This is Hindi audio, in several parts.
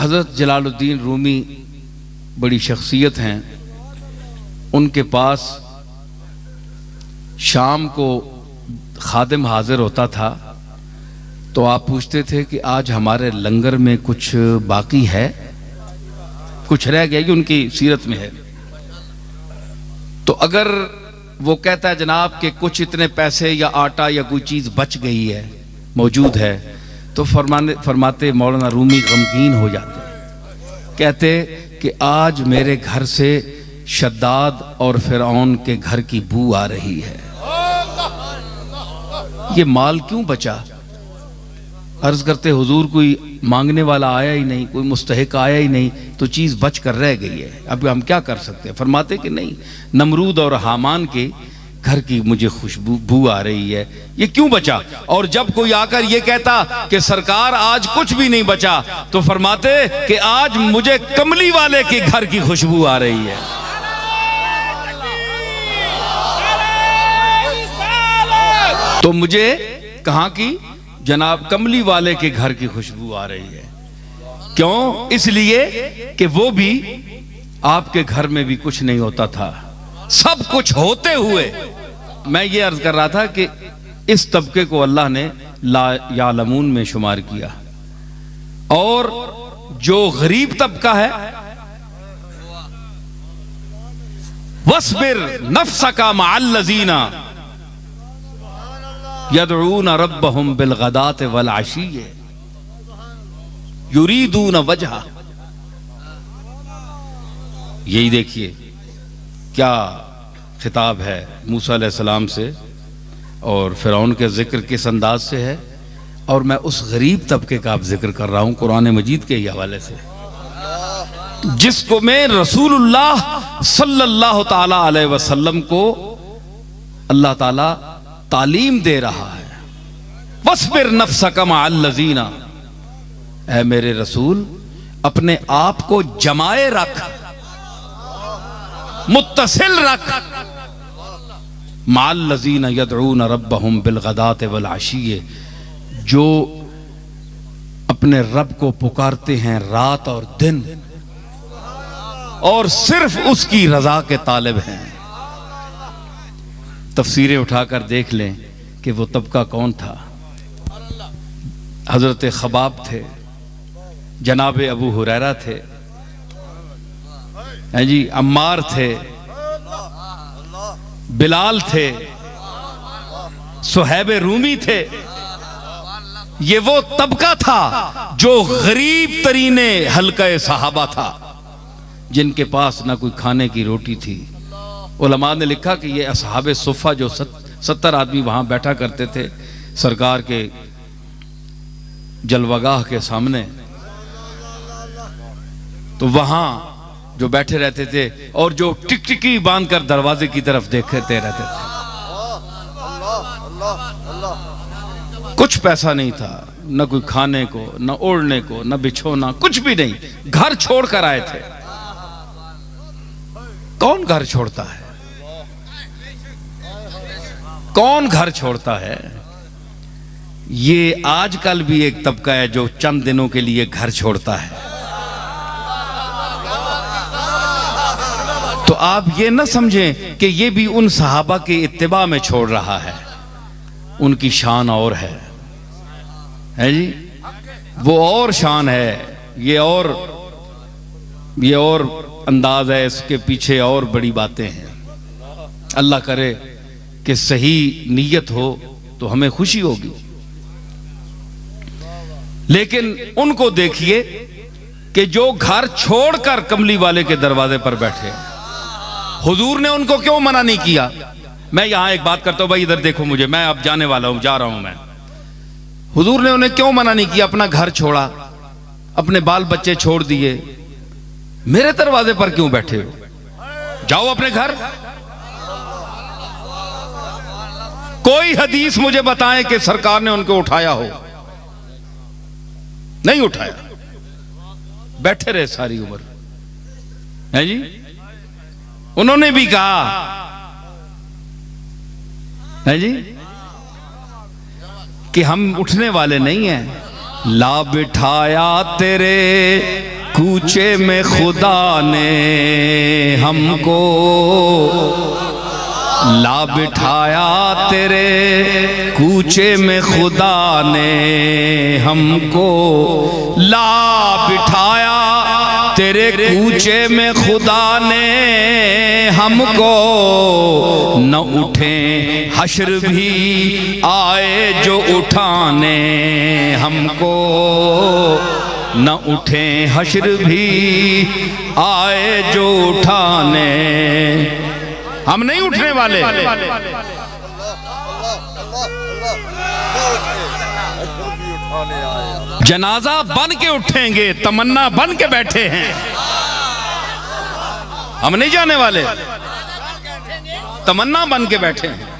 हज़रत जलालुद्दीन रूमी बड़ी शख्सियत हैं। उनके पास शाम को खादिम हाजिर होता था तो आप पूछते थे कि आज हमारे लंगर में कुछ बाकी है, कुछ रह गया, कि उनकी सीरत में है। तो अगर वो कहता है जनाब कि कुछ इतने पैसे या आटा या कोई चीज़ बच गई है, मौजूद है, तो फरमाते मौलाना रूमी गमगीन हो जाते, कहते कि आज मेरे घर से शद्दाद और फिरौन के घर की बू आ रही है, ये माल क्यों बचा? अर्ज करते हुजूर कोई मांगने वाला आया ही नहीं, कोई मुस्तहिक आया ही नहीं, तो चीज़ बच कर रह गई है, अब हम क्या कर सकते हैं? फरमाते कि नहीं, नमरूद और हामान के घर की मुझे खुशबू आ रही है, ये क्यों बचा? और जब कोई आकर ये कहता कि सरकार आज कुछ भी नहीं बचा, तो फरमाते कि आज मुझे कमली वाले के घर की खुशबू आ रही है। तो मुझे कहाँ की? जनाब कमली वाले के घर की खुशबू आ रही है। क्यों? इसलिए कि वो भी आपके घर में भी कुछ नहीं होता था, सब कुछ होते हुए। मैं ये अर्ज कर रहा था कि इस तबके को अल्लाह ने ला यालमून में शुमार किया, और जो गरीब तबका है, वस्बिर नफ्सका मअल्लज़ीना यदऊन रब्बहुम बिलगदात वल अशीय्य युरीदून वजहा। यही देखिए क्या खिताब है मूसा अलैहिस्सलाम से, और फिरौन के जिक्र किस अंदाज से है, और मैं उस गरीब तबके का अब जिक्र कर रहा हूं कुरान मजीद के हवाले से, जिसको मैं रसूलुल्लाह सल्लल्लाहु ताला अलैहि वसल्लम को अल्लाह ताला तालीम दे रहा है। वस्बिर नफ्सका मअल्लज़ीना, ऐ मेरे रसूल अपने आप को जमाए रख, मुत्तसिल रख, मअल्लज़ीना यदऊन रब्बहुम बिलगदात वल अशीय्य, जो अपने रब को पुकारते हैं रात और दिन, और सिर्फ उसकी रजा के तालिब हैं। तफसीरें उठाकर देख लें कि वो तबका कौन था। हजरत खबाब थे, जनाब अबू हुरैरा थे, हैं जी, अम्मार थे, बिलाल थे, सुहैब रूमी थे। ये वो तबका था जो गरीब तरीने हल्का सहाबा था, जिनके पास ना कोई खाने की रोटी थी। उलमा ने लिखा कि ये असहाबे सुफ़ा जो 70 आदमी वहां बैठा करते थे सरकार के जलवागाह के सामने, तो वहां जो बैठे रहते थे और जो टिकटिकी बांधकर दरवाजे की तरफ देखते रहते थे। कुछ पैसा नहीं था, न कोई खाने को, न ओढ़ने को, न बिछोना, कुछ भी नहीं, घर छोड़कर आए थे। कौन घर छोड़ता है? कौन घर छोड़ता है? ये आजकल भी एक तबका है जो चंद दिनों के लिए घर छोड़ता है। तो आप ये ना समझें कि ये भी उन सहाबा के इत्तिबा में छोड़ रहा है, उनकी शान और है जी, वो और शान है, ये और अंदाज है, इसके पीछे और बड़ी बातें हैं। अल्लाह करे कि सही नीयत हो तो हमें खुशी होगी। लेकिन उनको देखिए कि जो घर छोड़कर कमली वाले के दरवाजे पर बैठे, हुजूर ने उनको क्यों मना नहीं किया? मैं यहां एक बात करता हूं भाई, इधर देखो मुझे, मैं अब जाने वाला हूं, जा रहा हूं मैं। हुजूर ने उन्हें क्यों मना नहीं किया? अपना घर छोड़ा, अपने बाल बच्चे छोड़ दिए, मेरे दरवाजे पर क्यों बैठे हो? जाओ अपने घर। कोई हदीस मुझे बताएं कि सरकार ने उनको उठाया हो? नहीं उठाया, बैठे रहे सारी उम्र, है जी। उन्होंने भी कहा, है जी, कि हम उठने वाले नहीं हैं। ला बिठाया तेरे कूचे में खुदा ने हमको ला बिठाया, तेरे कूचे में खुदा ने हमको ला बिठाया, तेरे कूचे में खुदा ने हमको। न उठे हश्र भी आए जो उठाने हमको, न उठे हश्र भी आए जो उठाने। हम नहीं उठने वाले। जनाजा बन के उठेंगे, तमन्ना बन के बैठे हैं। हम नहीं जाने वाले, तमन्ना बन के बैठे हैं।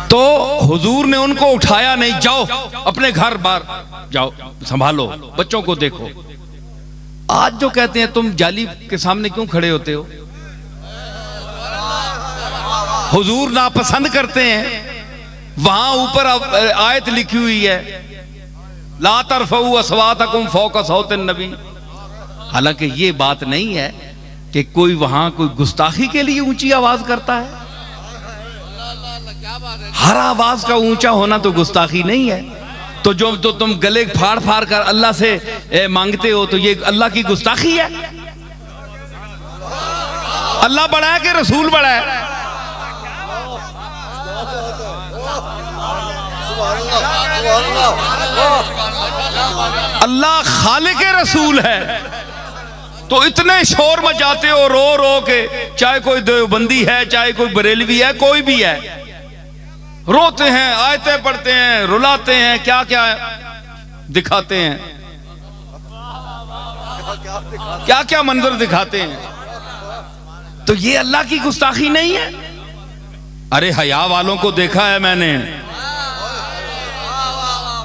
तो हुजूर ने उनको उठाया नहीं, जाओ अपने घर बार जाओ, संभालो, बच्चों को देखो। आज जो कहते हैं तुम जाली के सामने क्यों खड़े होते हो, हुजूर नापसंद करते हैं। वहां ऊपर आयत लिखी हुई है, ला तरफऊ अस्वातकुम फौका सौतिन नबी। हालांकि ये बात नहीं है कि कोई वहां कोई गुस्ताखी के लिए ऊंची आवाज करता है। हर आवाज का ऊंचा होना तो गुस्ताखी नहीं है। तो जो तो तुम गले फाड़ फाड़ कर अल्लाह से मांगते हो, तो ये अल्लाह की गुस्ताखी है। अल्लाह बड़ा है कि रसूल बड़ा है? अल्लाह खालिक रसूल है, तो इतने शोर मचाते हो रो रो के, चाहे कोई देवबंदी है, चाहे कोई बरेलवी है, कोई भी है, रोते हैं, आयतें पढ़ते हैं, रुलाते हैं, क्या क्या दिखाते हैं, क्या क्या मंजर दिखाते हैं। तो ये अल्लाह की गुस्ताखी नहीं है? अरे हया वालों को देखा है मैंने,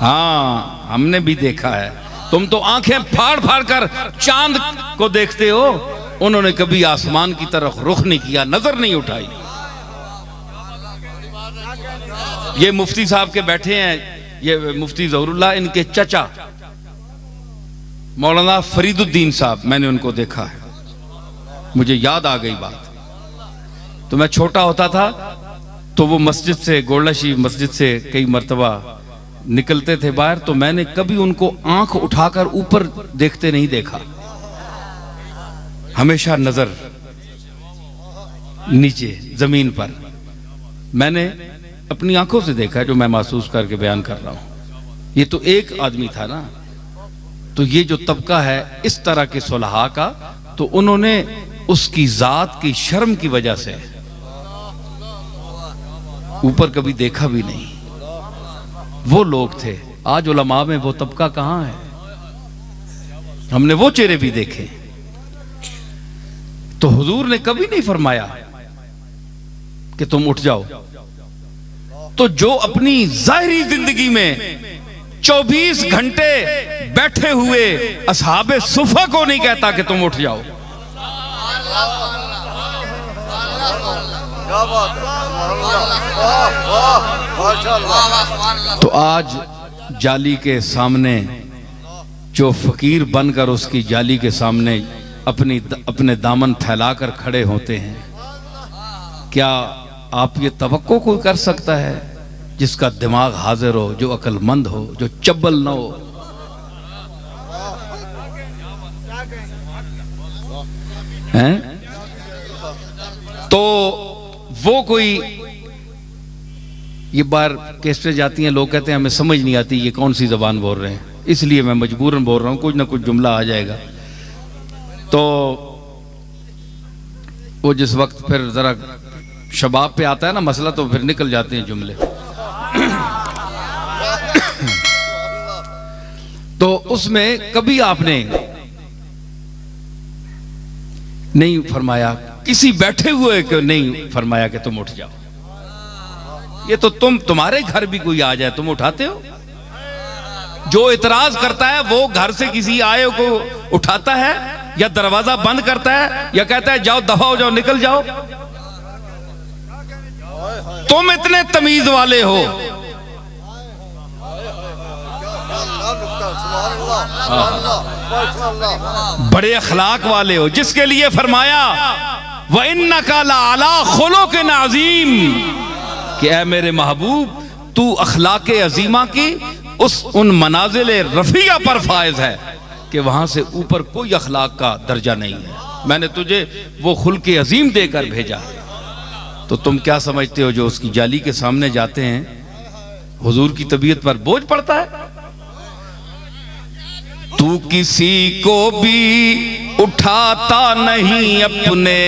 हाँ हमने भी देखा है। तुम तो आंखें फाड़ फाड़ कर चांद को देखते हो, उन्होंने कभी आसमान की तरफ रुख नहीं किया, नजर नहीं उठाई। ये मुफ्ती साहब के बैठे हैं, ये मुफ्ती ज़हरुल्लाह, इनके चचा मौलाना फरीदुद्दीन साहब, मैंने उनको देखा है, मुझे याद आ गई बात। तो मैं छोटा होता था तो वो मस्जिद से, गोलशी मस्जिद से कई मर्तबा निकलते थे बाहर, तो मैंने कभी उनको आंख उठाकर ऊपर देखते नहीं देखा, हमेशा नजर नीचे जमीन पर। मैंने अपनी आंखों से देखा है, जो मैं महसूस करके बयान कर रहा हूं। ये तो एक आदमी था ना, तो ये जो तबका है इस तरह के सुलहा का, तो उन्होंने उसकी जात की शर्म की वजह से ऊपर कभी देखा भी नहीं। वो लोग थे। आज उलमा में वो तबका कहां है? हमने वो चेहरे भी देखे। तो हुजूर ने कभी नहीं फरमाया कि तुम उठ जाओ। तो जो अपनी जाहिरी जिंदगी में 24 घंटे बैठे हुए असहाबे सुफा को नहीं कहता कि तुम उठ जाओ। तो आज जाली के सामने जो फकीर बनकर उसकी जाली के सामने अपने दामन फैलाकर खड़े होते हैं, क्या आप ये तवक्को कोई कर सकता है जिसका दिमाग हाजिर हो, जो अक्लमंद हो, जो चब्बल न हो? हैं? तो वो कोई, ये बार कैसे जाती हैं, लोग कहते हैं हमें समझ नहीं आती ये कौन सी जबान बोल रहे हैं, इसलिए मैं मजबूरन बोल रहा हूं, कुछ ना कुछ जुमला आ जाएगा। तो वो जिस वक्त फिर जरा शबाब पे आता है ना मसला, तो फिर निकल जाते हैं जुमले। तो उसमें कभी आपने नहीं फरमाया, किसी बैठे हुए को नहीं फरमाया कि तुम उठ जाओ। ये तो तुम्हारे घर भी कोई आ जाए तुम उठाते हो? जो इतराज करता है वो घर से किसी आए को उठाता है या दरवाजा बंद करता है या कहता है जाओ दफा हो जाओ, निकल जाओ। तुम इतने तमीज वाले हो, बड़े अखलाक वाले हो, जिसके लिए फरमाया व इन्नका लअला खुलुक़िन अज़ीम कि ऐ मेरे महबूब तू अखलाक अजीमा की उन मनाजिल रफिया पर फायज है कि वहां से ऊपर कोई अखलाक का दर्जा नहीं है। मैंने तुझे वो खुल्क़ अजीम देकर भेजा। तो तुम क्या समझते हो जो उसकी जाली के सामने जाते हैं हुजूर की तबीयत पर बोझ पड़ता है? तू किसी को भी उठाता नहीं अपने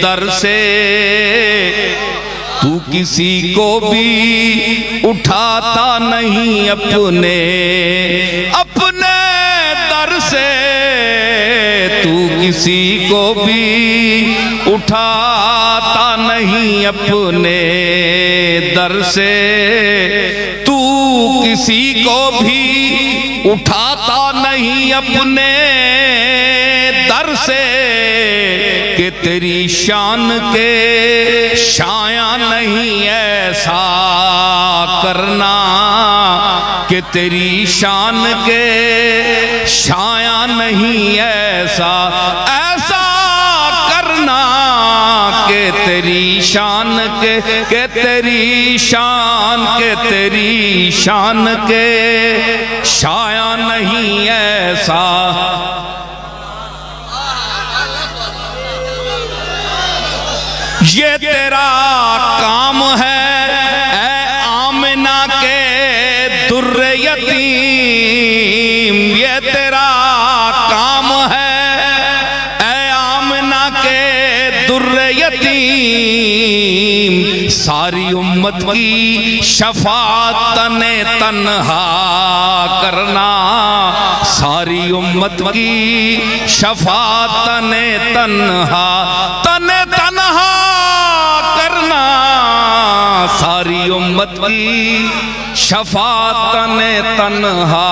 दर से, तू किसी को भी उठाता नहीं अपने दर से, तू किसी को भी उठाता नहीं अपने दर से, तू किसी को भी उठाता नहीं अपने दर से कि तेरी शान के शाया नहीं ऐसा करना, कि तेरी शान के शाया नहीं ऐसा करना, कि तेरी शान के तेरी शान के शाया नहीं ऐसा। ये तेरा काम है ऐ आमिना के दुर्रे यतीम, ये तेरा काम है ऐ आमिना के दुर्रे यतीम, सारी उम्मत की शफाअत तने तन्हा करना, सारी उम्मत की शफाअत तने तन्हा करना, सारी उम्मत की शफाअत तन्हा